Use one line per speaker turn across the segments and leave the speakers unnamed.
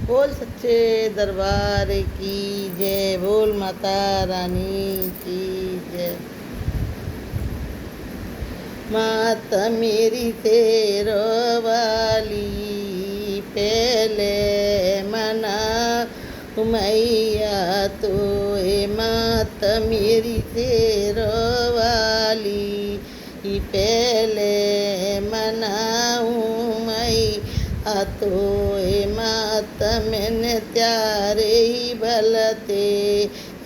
बोल सच्चे दरबार की जय, बोल माता रानी की जय। माता मेरी तेरो वाली पहले मना मैया तो ए माता मेरी तेरो वाली पहले मनाऊँ मैं तो ए माता मैंने त्यारे ही बलते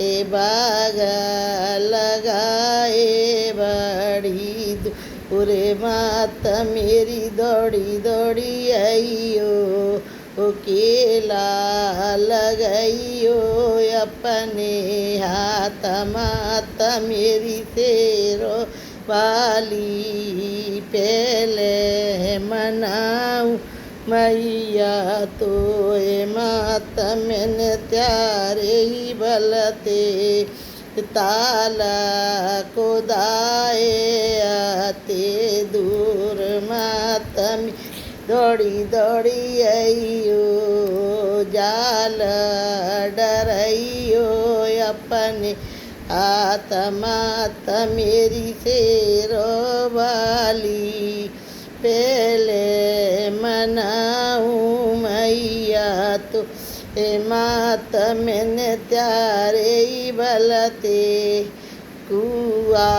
ए बागा लगाए बड़ी दूरे माता मेरी दौड़ी दौड़ी आइयो ओ केला लगाइयो अपने हाथ माता मेरी तेरो वाली पहले मनाऊँ मैया तो ए माता मैंने त्यारे ही बलते ताला को दाए आते दूर माता दौड़ी दौड़ी आइयो जाल डराइयो अपने हाथ माता मेरी शेरो वाली पहले मनाऊँ मैया तो ए माता मैंने त्यारे ही बलते कुआ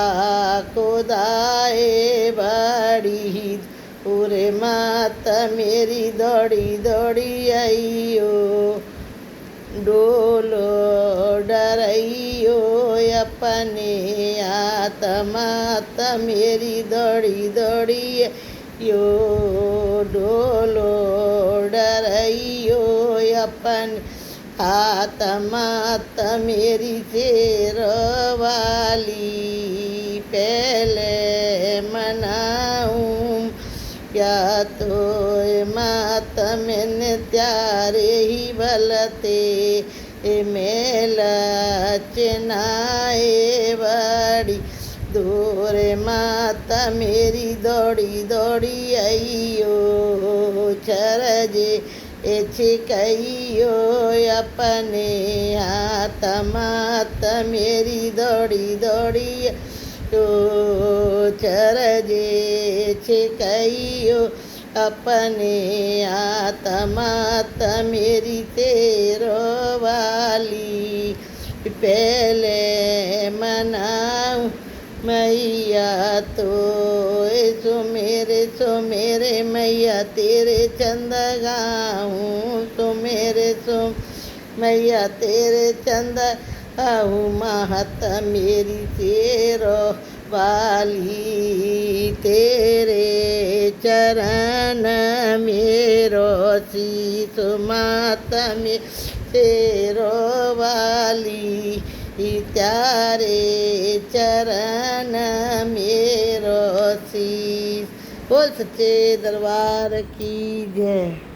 को दाए बड़ी पूरे माता मेरी दौड़ी दौड़ी आइयो डोलो डराइयो अपने हाथ माता मेरी दौड़ी दौड़ी यो डोलो डराइयो अपन हाथ माता मेरी शेरो वाली पहले मनाऊँ या तो माता मैंने त्यारे ही बलते मेला चनाए बड़ी दूर माता मेरी दौड़ी दौड़ी आइयो चरजे छिकइयो अपने हाथ माता मेरी दौड़ी दौड़ी तो चरजे छिकइयो अपने हाथ माता मेरी तेरो वाली पहले मनाऊँ मैया तो सो मेरे मैया तेरे चंद गाऊँ सो मैया तेरे चंद गाऊँ माता मेरी तेरो वाली तेरे चरण मेरो शीस माता में तेरो वाली त्यारे चरण मेरो शीस। बोल सच्चे दरबार की जय।